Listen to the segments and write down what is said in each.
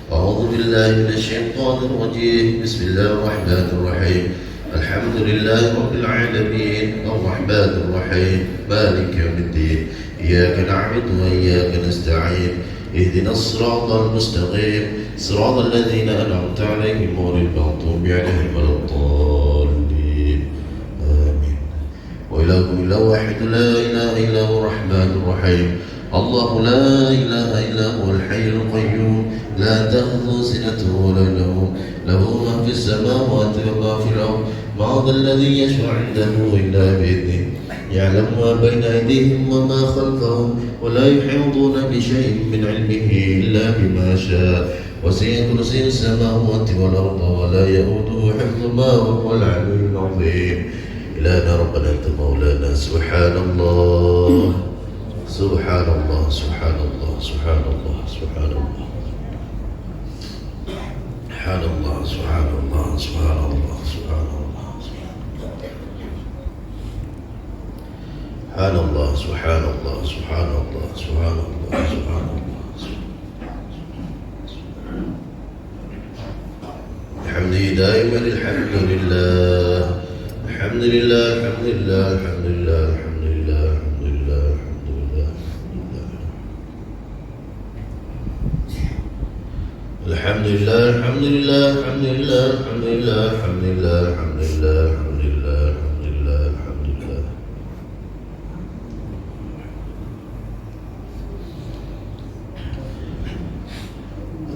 أعوذ بالله من الشيطان الرجيم. بسم الله الرحمن الرحيم. الحمد لله رب العالمين الرحمن الرحيم مالك يوم الدين. إياك نعبد وإياك نستعين. اهدنا الصراط المستقيم صراط الذين أنعمت عليهم غير المغضوب عليهم ولا الضالين. آمين. وإلهكم إله واحد لا إله إلا هو الرحمن الرحيم. الله لا إله إلا هو الحي القيوم لا تأخذه سنة ولا نوم له ما في السماوات وما في الأرض. ما ذا الذي يشفع عنده إلا بإذنه يعلم ما بين أيديهم وما خلفهم ولا يحيطون بشيء من علمه إلا بما شاء وسع كرسيه السماوات والأرض ولا يؤوده حفظهما وهو العلي العظيم. إلهنا ربنا أنت مولانا. سبحان الله سبحان الله سبحان الله سبحان الله سبحان الله سبحان الله سبحان الله سبحان الله سبحان الله سبحان الله سبحان الله سبحان الله سبحان الله سبحان الله. الحمد دائما الحمد لله الحمد لله الحمد لله الحمد لله الحمد لله الحمد لله الحمد لله الحمد لله الحمد لله الحمد لله الحمد لله الحمد لله الحمد لله الحمد لله الحمد لله الحمد لله.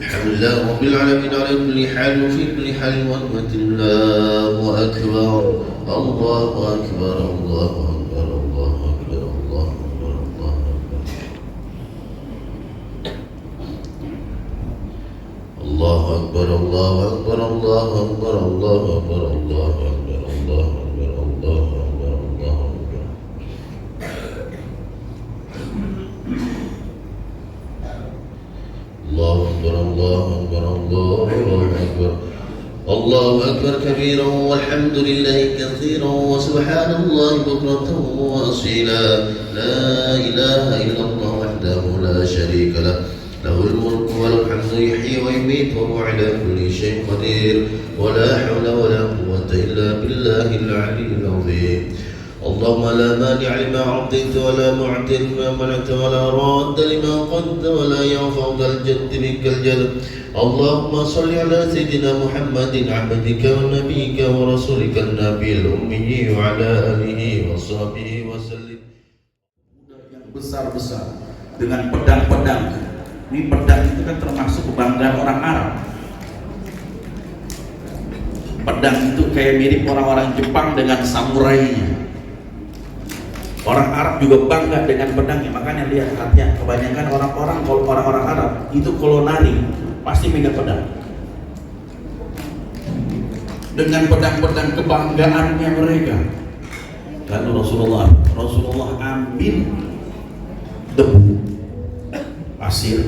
الحمد لله رب العالمين على كل حال وفي كل حال ونعمة. الله أكبر الله أكبر الله أكبر الله أكبر الله أكبر الله أكبر الله أكبر الله أكبر الله أكبر الله أكبر الله أكبر الله أكبر الله أكبر الله أكبر. الله أكبر الله أكبر الله أكبر الله أكبر كبيرا والحمد لله كثيرا وسبحان الله بكرة وأصيلا. لا إله إلا الله وحده لا شريك له له الملك وله الحمد يحيي ويميت وهو على كل شيء قدير. ولا حول ولا قوة إلا بالله العلي العظيم. اللهم لا مانع لما أعطيت ولا معطي لما منعت ولا راد لما قدت ولا ينفع ذا الجد منك الجد. اللهم صل على سيدنا محمد عبدك ونبيك ورسولك النبي الأمي وعلى آله وصحبه وسلم. Yang besar-besar dengan pedang-pedang. Ini pedang itu kan termasuk kebanggaan orang Arab. Pedang itu kayak mirip orang-orang Jepang dengan samurainya. Orang Arab juga bangga dengan pedangnya. Makanya lihat artinya kebanyakan orang-orang, kalau orang-orang Arab itu kalau nari pasti megang pedang. Dengan pedang-pedang kebanggaannya mereka. Lalu Rasulullah ambil debu pasir,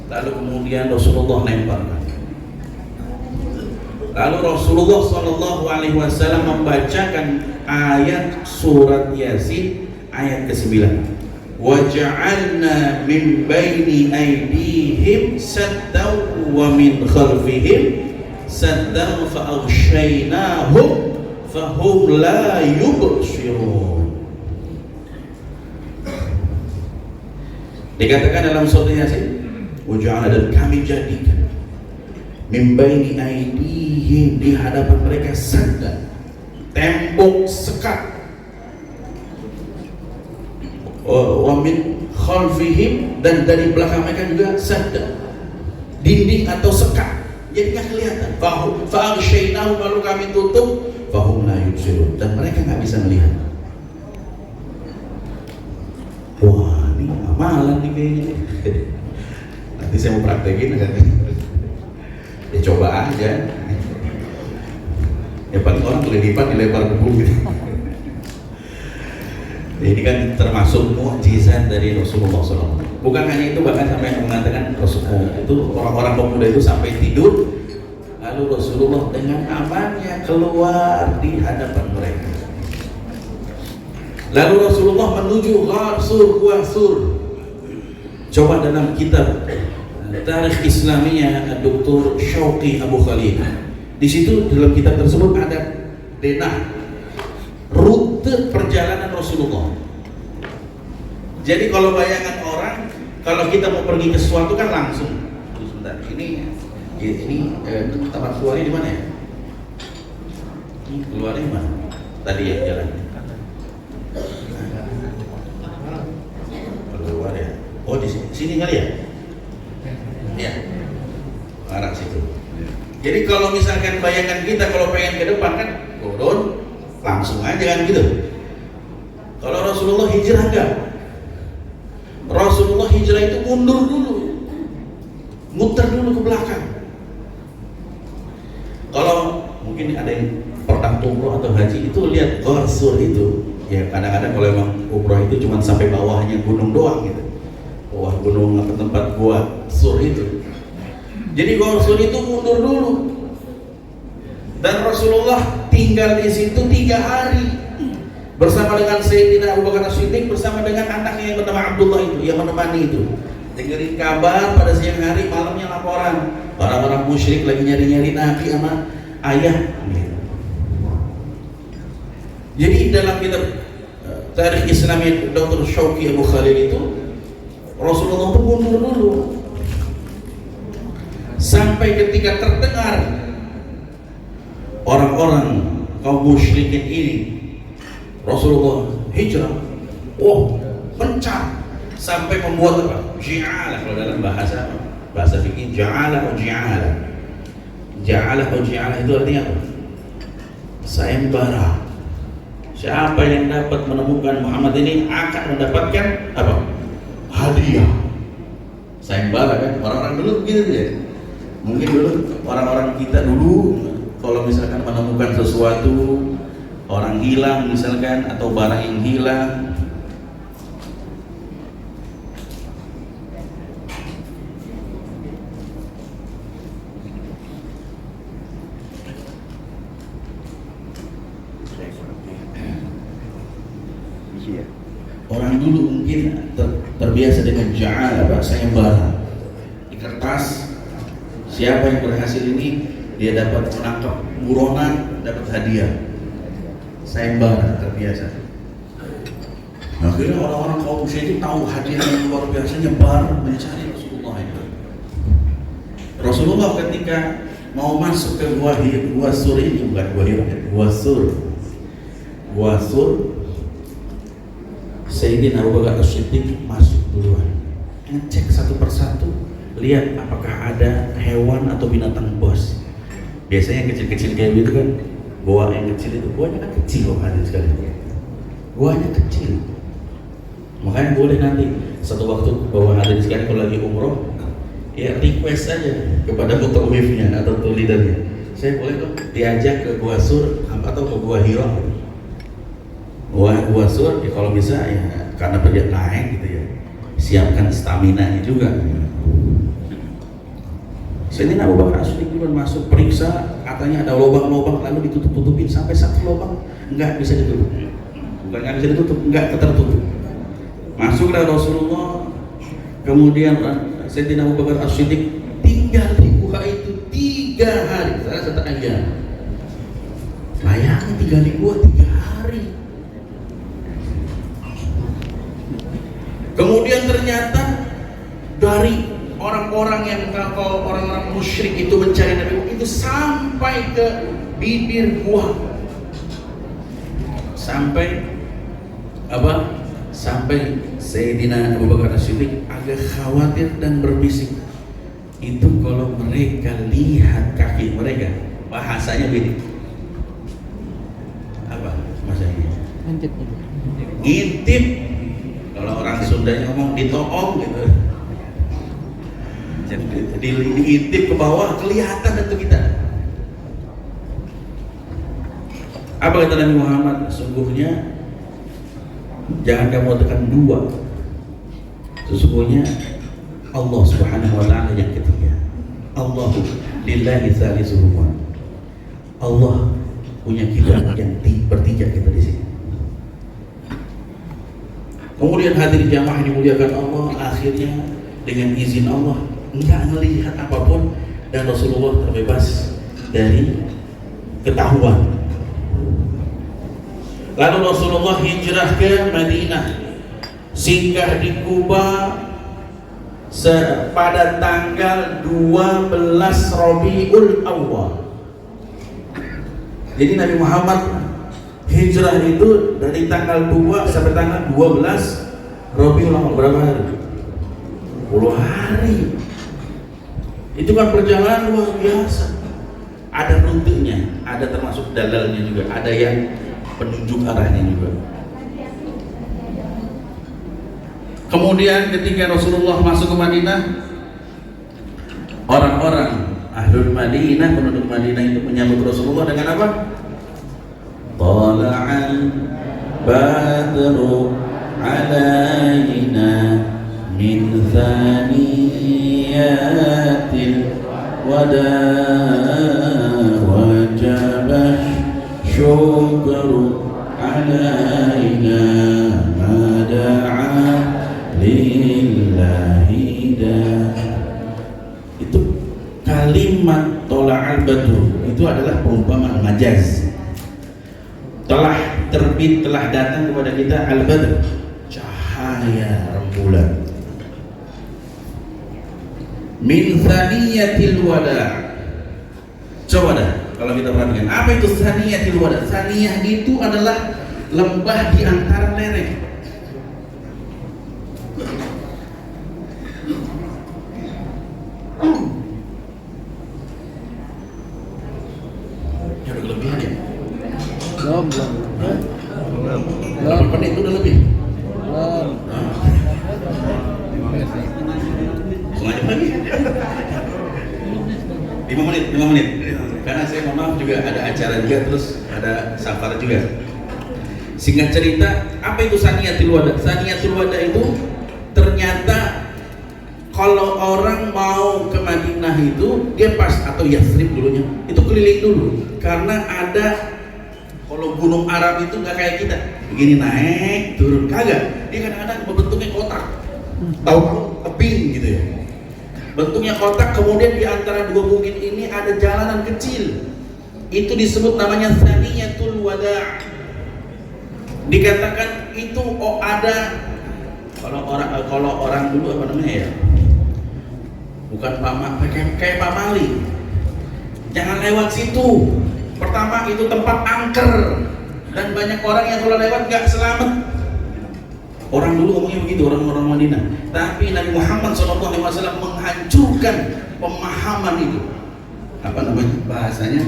lalu kemudian Rasulullah lemparkan. Lalu Rasulullah SAW membacakan ayat surat Yasin ayat ke-9. وَجَعَلْنَا مِنْ بَيْنِ أَيْدِيهِمْ سَدًّا وَمِنْ خَلْفِهِمْ سَدًّا فَأَغْشَيْنَاهُمْ فَهُمْ لَا يُبْصِرُونَ. Dikatakan dalam surat Yasin, وَجَعَلْنَا, dan kami jadikan min baini aidihim, di hadapan mereka sadda, tembok sekat, wa min khalfihim, dan dari belakang mereka juga sadda, dinding atau sekat, jadi nggak kelihatan. Fa'aghshaynahum, lalu kami tutup, fahum la yubsirun, dan mereka nggak bisa melihat. Wah, ini amalan nih kayaknya. Nanti saya mau praktekin kan. Ya coba aja. Ya paling orang kelilipan dilempar ke bumi gitu. Ini kan termasuk mukjizat dari Rasulullah SAW. Bukan hanya itu, bahkan sampai mengatakan Rasulullah itu, orang-orang pemuda itu sampai tidur, lalu Rasulullah dengan amannya keluar di hadapan mereka. Lalu Rasulullah menuju Ghar Sur, Gua Sur. Coba dalam kitab Tarikh Islamiyah Dr. Syauqi Abu Khalid. Di situ dalam kitab tersebut ada denah rute perjalanan Rasulullah. Jadi kalau bayangan orang, kalau kita mau pergi ke sesuatu kan langsung. Sebentar, ini tempat keluarnya di mana ya? Keluarnya di mana? Tadi ya jalan. Keluar ya. Oh di sini kali ya? Ya. Arah situ. Jadi kalau misalkan bayangan kita kalau pengen ke depan kan turun langsung aja kan gitu. Kalau Rasulullah hijrah enggak? Rasulullah hijrah itu mundur dulu, muter dulu ke belakang. Kalau mungkin ada yang pernah umroh atau haji itu lihat Ghor Sur itu, ya kadang-kadang kalau emang umroh itu cuma sampai bawahnya gunung doang gitu, bawah gunung apa tempat gua Sur itu. Jadi Ghor Sur itu mundur dulu, dan Rasulullah tinggal di situ 3 hari. Bersama dengan Sayyidina Abu Bakar As-Siddiq, bersama dengan anaknya yang bernama Abdullah itu, yang menemani itu. Dengerin kabar pada siang hari, malamnya laporan. Orang-orang musyrik lagi nyari-nyari Nabi sama ayah. Jadi dalam kitab Tarikh Islamiyah Dr. Syauqi Abu Khalid itu, Rasulullah itu mundur dulu. Sampai ketika terdengar orang-orang kaum musyrikin ini Rasulullah hijrah, mencar sampai membuat apa? Ji'alah, kalau dalam bahasa fikih ja'alah atau ji'alah. Ja'alah atau ji'alah itu artinya apa? Sayembara. Siapa yang dapat menemukan Muhammad ini akan mendapatkan apa? Hadiah. Sayembara kan? Orang-orang dulu begitu ya. Mungkin dulu orang-orang kita dulu kalau misalkan menemukan sesuatu, orang hilang misalkan atau barang yang hilang, orang dulu mungkin terbiasa dengan ja'al, sayembara di kertas. Siapa yang berhasil ini dia dapat menangkap buronan, dapat hadiah. Sayembara terbiasa. Akhirnya orang-orang kaum musyrik itu tahu hadiah yang luar biasa, nyebar mencari Rasulullah itu. Rasulullah ketika mau masuk ke gua Sur ini, bukan gua Hira, gua Sur. Gua Sur, Sayyidina Abu Bakar As-Siddiq masuk duluan. Ngecek satu persatu, lihat apakah ada hewan atau binatang buas. Biasanya yang kecil-kecil kayak gitu kan, goa yang kecil itu, goanya kan kecil loh ada sekali. Goanya kecil. Makanya boleh nanti satu waktu bawa hadir sekali kalau lagi umroh, ya request saja kepada mutawifnya atau tour leadernya. Saya boleh dong diajak ke Gua Sur atau ke Gua Hira. Gua Sur ya kalau bisa ya, karena pergi naik gitu ya, siapkan stamina-nya juga. Sayyidina Abu Bakar As-Siddiq masuk, periksa, katanya ada lubang-lubang, lalu ditutup-tutupin sampai satu lubang enggak bisa ditutup. Bukan enggak bisa ditutup, enggak tertutup. Masuklah Rasulullah, kemudian Sayyidina Abu Bakar As-Siddiq tinggal di gua itu 3 hari, salah satu ayat. Bayangin tinggal di gua 3 hari. Kemudian ternyata dari orang-orang yang kalau orang-orang musyrik itu mencari Nabi itu sampai ke bibir gua, sampai apa? Sampai Sayyidina Abu Bakar As-Siddiq agak khawatir dan berbisik, itu kalau mereka lihat kaki mereka, bahasanya beda. Apa bahasanya? Ngintip. Kalau orang Sundanya ngomong ditoong gitu. Diintip ke bawah, kelihatan itu kita. Apa kata Nabi Muhammad? Sesungguhnya jangan kamu tekan 2. Sesungguhnya Allah Subhanahu wa ta'ala yang ketiga. Allahu lillahi tsalisuhuma. Allah punya kita yang bertiga kita di sini. Kemudian hadir jamaah dimuliakan Allah, akhirnya dengan izin Allah enggak melihat apapun, dan Rasulullah terbebas dari ketahuan. Lalu Rasulullah hijrah ke Madinah, singgah di Kuba pada tanggal 12 Rabiul Awal. Jadi Nabi Muhammad hijrah itu dari tanggal 2 sampai tanggal 12 Rabiul Awal. Berapa hari? 10 hari. Itu kan perjalanan luar biasa. Ada rutenya, ada termasuk dalalnya juga, ada yang penunjuk arahnya juga. Kemudian ketika Rasulullah masuk ke Madinah, orang-orang Ahlul Madinah, penduduk Madinah itu menyambut Rasulullah dengan apa? Tala'al badru alaina min thaniyatil wada wajabah syukru alaina mada'a lillahi da. Itu kalimat tola'al badru itu adalah perumpamaan majaz. Telah terbit, telah datang kepada kita al-badr, cahaya rembulan. Min thaniyatil wada. Coba dah kalau kita perhatikan, apa itu thaniyatil wada? Thaniyah itu adalah lembah di antara lereng. Ya udah kelebihan ya? Belum. 8 menit itu udah lebih. Sengaja lagi. 5 menit. Karena saya mohon maaf juga ada acara juga, terus ada safar juga. Singkat cerita, apa itu Saniyatul Wada? Saniyatul Wada itu ternyata kalau orang mau ke Madinah itu dia pas, atau Yathrib dulunya, itu keliling dulu. Karena ada, kalau gunung Arab itu nggak kayak kita begini naik turun, kagak. Dia kadang-kadang bentuknya kotak, tahu tebing gitu ya, bentuknya kotak. Kemudian di antara dua bukit ini ada jalanan kecil, itu disebut namanya Thaniyatul Wada. Dikatakan itu ada, kalau orang dulu apa namanya ya, bukan kayak pamali, jangan lewat situ. Pertama itu tempat angker, dan banyak orang yang kalau lewat gak selamat. Orang dulu ngomongnya begitu, orang-orang Madinah. Tapi Nabi Muhammad SAW menghancurkan pemahaman itu. Apa namanya bahasanya?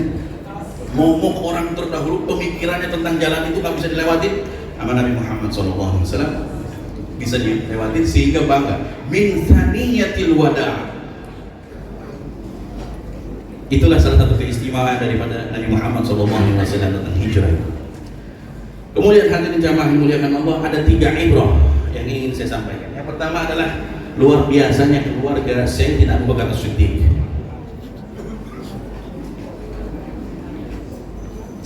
Momok orang terdahulu, pemikirannya tentang jalan itu gak bisa dilewatin. Sama Nabi Muhammad SAW bisa dilewatin, sehingga bangga. Min thaniyatil wada. Itulah salah satu keistimewaan daripada Nabi Muhammad SAW tentang hijrah. Kemudian hadirin jamaah dimuliakan Allah, ada 3 ibrah yang ingin saya sampaikan. Yang pertama adalah luar biasanya keluarga Sayyidina Abu Bakar As-Siddiq.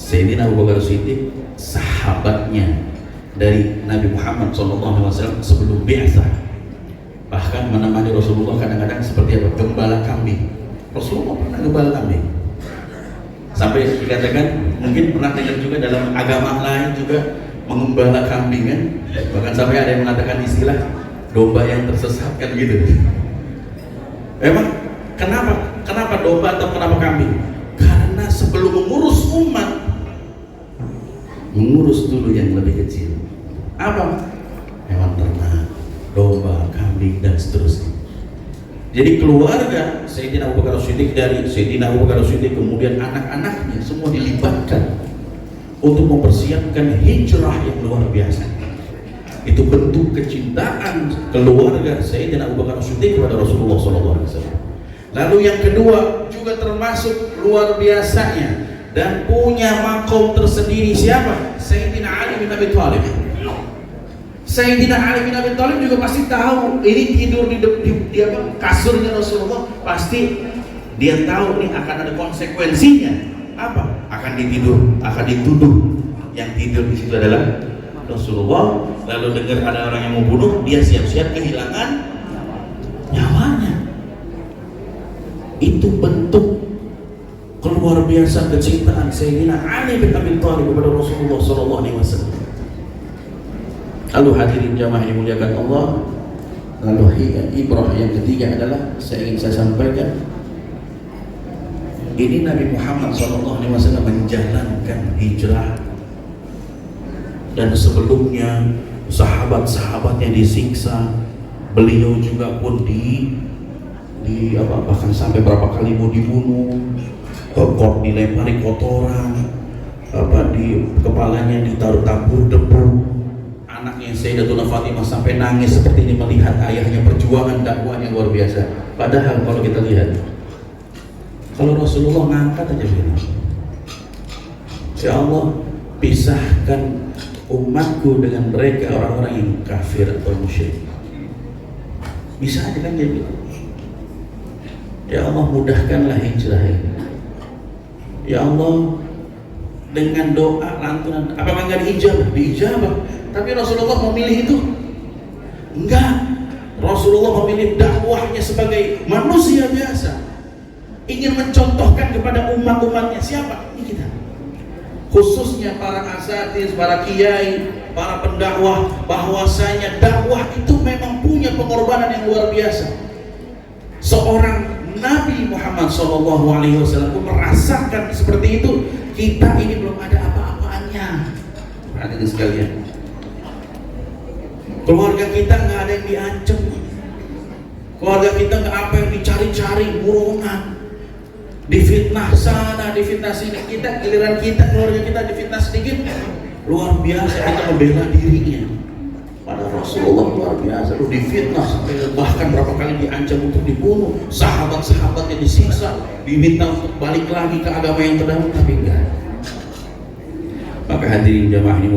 Sayyidina Abu Bakar As-Siddiq sahabatnya dari Nabi Muhammad SAW sebelum bi'tsah. Bahkan menemani Rasulullah kadang-kadang seperti apa? Gembala kambing. Rasulullah pernah gembala kambing. Sampai dikatakan, mungkin pernah dengar juga dalam agama lain juga mengembala kambing kan. Bahkan sampai ada yang mengatakan istilah domba yang tersesat kan gitu. Emang kenapa domba atau kenapa kambing? Karena sebelum mengurus umat, mengurus dulu yang lebih kecil. Apa? Hewan ternak, domba, kambing, dan seterusnya. Jadi keluarga Sayyidina Abu Bakar As-Siddiq, dari Sayyidina Abu Bakar As-Siddiq kemudian anak-anaknya semua dilibatkan untuk mempersiapkan hijrah yang luar biasa. Itu bentuk kecintaan keluarga Sayyidina Abu Bakar As-Siddiq kepada Rasulullah SAW. Lalu yang kedua juga termasuk luar biasanya dan punya makom tersendiri, siapa? Sayyidina Ali bin Abi Thalib. Sayyidina Ali bin Abi Thalib juga pasti tahu ini tidur di kasurnya Rasulullah, pasti dia tahu nih akan ada konsekuensinya. Apa? Akan dituduh yang tidur di situ adalah Rasulullah. Lalu dengar ada orang yang mau bunuh, dia siap-siap kehilangan nyawanya. Itu bentuk keluar biasa kecintaan Sayyidina Ali bin Abi Thalib kepada Rasulullah SAW. Lalu hadirin jamaah yang dimuliakan Allah, lalu ibrah yang ketiga adalah saya sampaikan, ini Nabi Muhammad SAW menjalankan hijrah, dan sebelumnya sahabat-sahabatnya disiksa, beliau juga pun bahkan sampai berapa kali mau dibunuh, dilempari kotoran, di kepalanya ditaruh tabur debu. Anaknya Sayyidatuna Fatimah sampai nangis seperti ini melihat ayahnya perjuangan dakwahnya luar biasa. Padahal kalau kita lihat, kalau Rasulullah ngangkat aja begini, ya Allah, pisahkan umatku dengan mereka orang-orang yang kafir atau musyrik. Bisa aja kan dia bilang, ya Allah, mudahkanlah hijrah ini. Ya Allah, dengan doa lantunan, apakah enggak diijabah? Diijabah. Tapi Rasulullah memilih itu? Enggak. Rasulullah memilih dakwahnya sebagai manusia biasa, ingin mencontohkan kepada umat-umatnya. Siapa? Ini kita, khususnya para asatidz, para kiai, para pendakwah, bahwasanya dakwah itu memang punya pengorbanan yang luar biasa. Seorang Nabi Muhammad SAW pun merasakan seperti itu. Kita ini belum ada apa-apaannya. Hadirin sekalian, keluarga kita nggak ada yang diancam, keluarga kita nggak apa yang dicari-cari, buronan, difitnah sana, difitnah sini. Kita giliran kita, keluarga kita difitnah sedikit, luar biasa kita membela dirinya. Pada Rasulullah luar biasa, lu difitnah sampai bahkan berapa kali diancam untuk dibunuh, sahabat-sahabatnya disiksa, diminta untuk balik lagi ke agama yang terdahulu, tapi enggak. Maka hadirin jamaah yang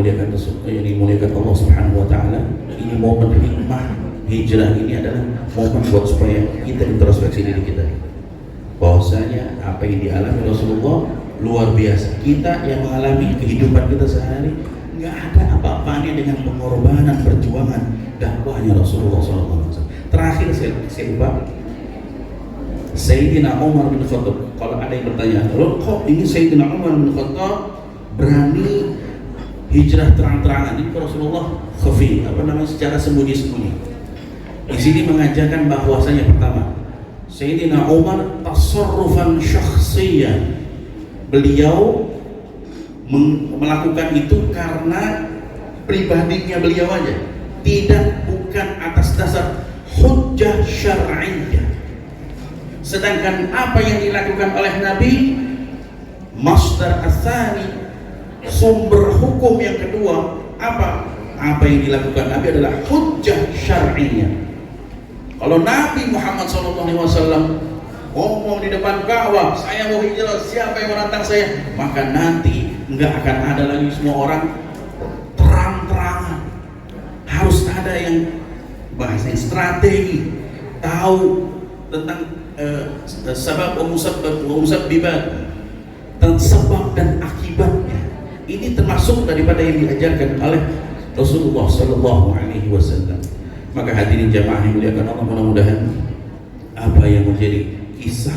dimuliakan Allah Subhanahu wa taala, ini momen hikmah hijrah ini adalah momen buat supaya kita introspeksi diri kita, bahwasanya apa yang dialami Rasulullah luar biasa. Kita yang mengalami kehidupan kita sehari nggak ada apa-apanya dengan pengorbanan perjuangan dakwahnya Rasulullah SAW. Terakhir saya lupa, Sayyidina Umar bin Khattab. Kalau ada yang bertanya, loh kok ini Sayyidina Umar bin Khattab berani hijrah terang-terangan? Ini Rasulullah khafi, secara sembunyi-sembunyi. Di sini mengajarkan bahwasanya pertama, Sayyidina Umar tasarrufan syakhsiyyan, beliau melakukan itu karena pribadinya beliau aja, bukan atas dasar hujjah syar'iyyah. Sedangkan apa yang dilakukan oleh Nabi, masdar ats-tsani, sumber hukum yang kedua, apa yang dilakukan Nabi adalah hujjah syar'iyyah. Kalau Nabi Muhammad SAW ngomong di depan Ka'bah, saya mau hijrah, siapa yang menantang saya? Maka nanti nggak akan ada lagi semua orang terang-terangan. Harus ada yang bahasanya strategi, tahu tentang sabab wa musabbibat, tentang sebab dan akibatnya. Ini termasuk daripada yang diajarkan oleh Rasulullah SAW. Maka hadirin jamaah yang dimuliakan Allah, mudah-mudahan apa yang menjadi kisah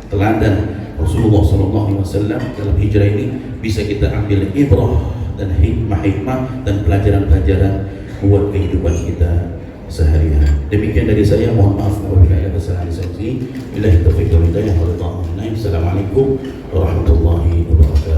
teladan Rasulullah SAW dalam hijrah ini bisa kita ambil ibrah dan hikmah-hikmah dan pelajaran-pelajaran buat kehidupan kita sehari-hari. Demikian dari saya, mohon maaf apabila ada kesalahan di sini. Billahi taufiq wal hidayah. Assalamualaikum warahmatullahi wabarakatuh.